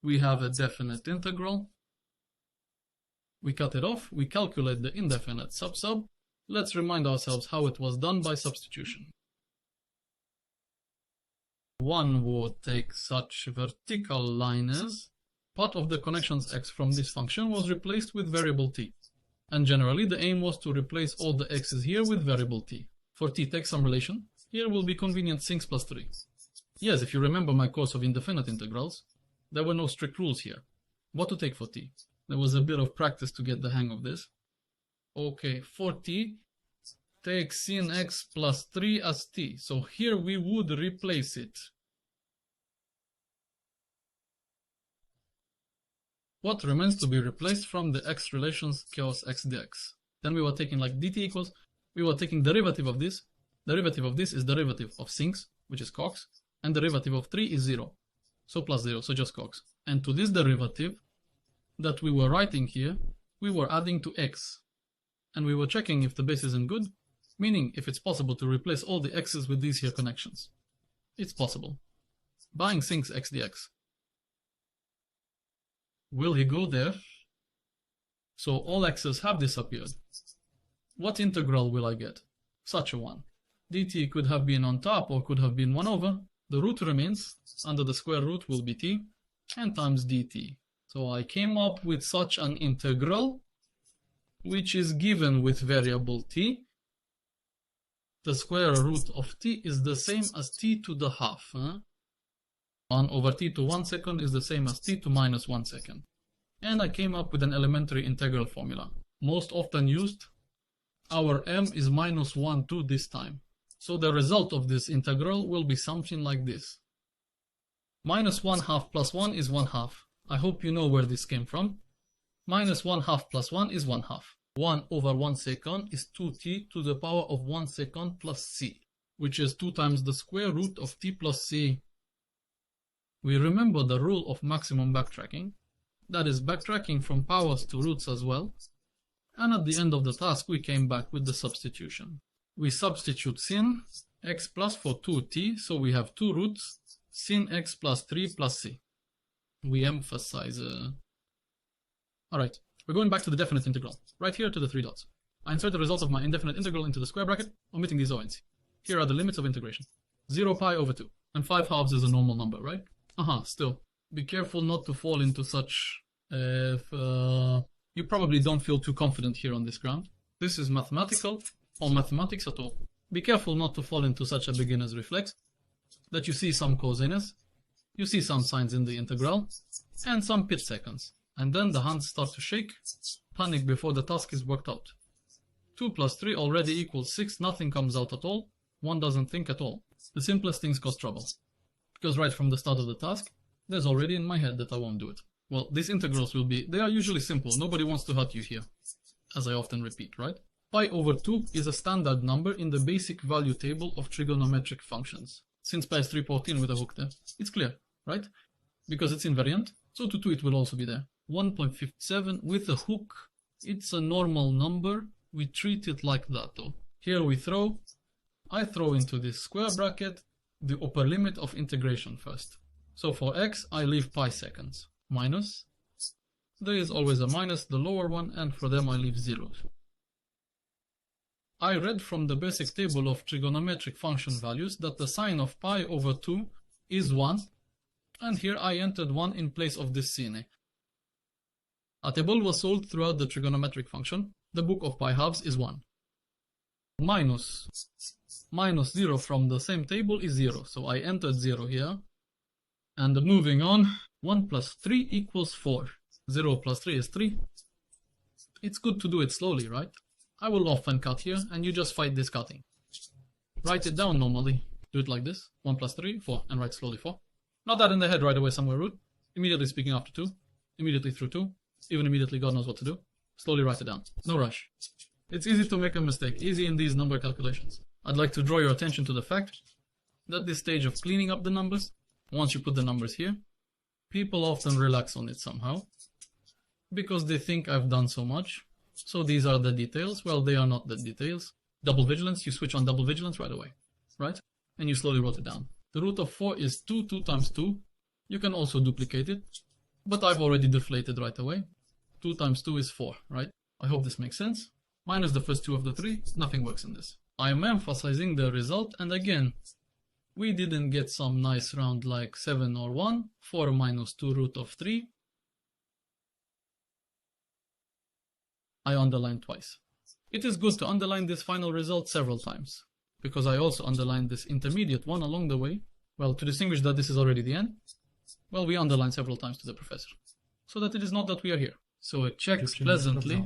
we have a definite integral. We cut it off, we calculate the indefinite sub-sub. Let's remind ourselves how it was done by substitution. One would take such vertical line as part of the connections x from this function was replaced with variable t. And generally the aim was to replace all the x's here with variable t. For t take some relation, here will be convenient sinks plus 3. Yes, if you remember my course of indefinite integrals, there were no strict rules here. What to take for t? There was a bit of practice to get the hang of this. Okay, for t, take sin x plus 3 as t. So here we would replace it. What remains to be replaced from the x relations chaos x dx? Then we were taking like dt equals, we were taking derivative of this. Derivative of this is derivative of sinks, which is cox, and derivative of 3 is 0. So plus 0, so just cox. And to this derivative that we were writing here, we were adding to x. And we were checking if the base isn't good, meaning if it's possible to replace all the x's with these here connections. It's possible. Buying sinks x dx. Will he go there? So all x's have disappeared. What integral will I get? Such a one. dt could have been on top or could have been 1 over. The root remains, under the square root will be t, and times dt. So I came up with such an integral, which is given with variable t. The square root of t is the same as t to the half. 1 over t to 1 second is the same as t to minus 1 second. And I came up with an elementary integral formula. Most often used, our m is minus 1, 2 this time. So the result of this integral will be something like this. Minus 1 half plus 1 is 1 half. I hope you know where this came from. Minus 1 half plus 1 is 1 half. 1 over 1 second is 2t to the power of 1 second plus c, which is 2 times the square root of t plus c. We remember the rule of maximum backtracking, that is backtracking from powers to roots as well, and at the end of the task we came back with the substitution. We substitute sin x plus for 2t, so we have 2 roots, sin x plus 3 plus c. We emphasize... Alright, we're going back to the definite integral, right here to the 3 dots. I insert the result of my indefinite integral into the square bracket, omitting these ONs. Here are the limits of integration. 0 pi over 2, and 5 halves is a normal number, right? Still. Be careful not to fall into such... you probably don't feel too confident here on this ground. This is mathematical, or mathematics at all. Be careful not to fall into such a beginner's reflex, that you see some cosinus, you see some signs in the integral, and some pit seconds. And then the hands start to shake, panic before the task is worked out. 2 plus 3 already equals 6, nothing comes out at all, one doesn't think at all. The simplest things cause trouble. Because right from the start of the task, there's already in my head that I won't do it. Well, these integrals will be, they are usually simple, nobody wants to hurt you here, as I often repeat, right? Pi over 2 is a standard number in the basic value table of trigonometric functions. Since pi is 314 with a hook there, it's clear, right? Because it's invariant, so to 2 it will also be there. 1.57 with a hook, it's a normal number, we treat it like that though. Here I throw into this square bracket the upper limit of integration first. So for x, I leave pi seconds. Minus. There is always a minus, the lower one, and for them I leave zeros. I read from the basic table of trigonometric function values that the sine of pi over 2 is 1, and here I entered 1 in place of this sine. A table was sold throughout the trigonometric function. The book of pi halves is 1. Minus 0 from the same table is 0, so I entered 0 here. And moving on, 1 plus 3 equals 4. 0 plus 3 is 3. It's good to do it slowly, right? I will often cut here, and you just fight this cutting. Write it down normally. Do it like this. 1 plus 3, 4, and write slowly 4. Not that in the head right away somewhere root. Immediately speaking after 2. Immediately through 2. Even immediately God knows what to do. Slowly write it down. No rush. It's easy to make a mistake. Easy in these number calculations. I'd like to draw your attention to the fact that this stage of cleaning up the numbers, once you put the numbers here, people often relax on it somehow. Because they think I've done so much. So these are the details. Well, they are not the details. Double vigilance, you switch on double vigilance right away. Right? And you slowly wrote it down. The root of 4 is 2. 2 times 2. You can also duplicate it. but I've already deflated right away. 2 times 2 is 4, right? I hope this makes sense. Minus the first 2 of the 3, nothing works in this. I'm emphasizing the result, and again, we didn't get some nice round like 7 or 1. 4 minus 2 root of 3. I underlined twice. It is good to underline this final result several times, because I also underlined this intermediate one along the way. Well, to distinguish that this is already the end, well, we underline several times to the professor, so that it is not that we are here. So it checks pleasantly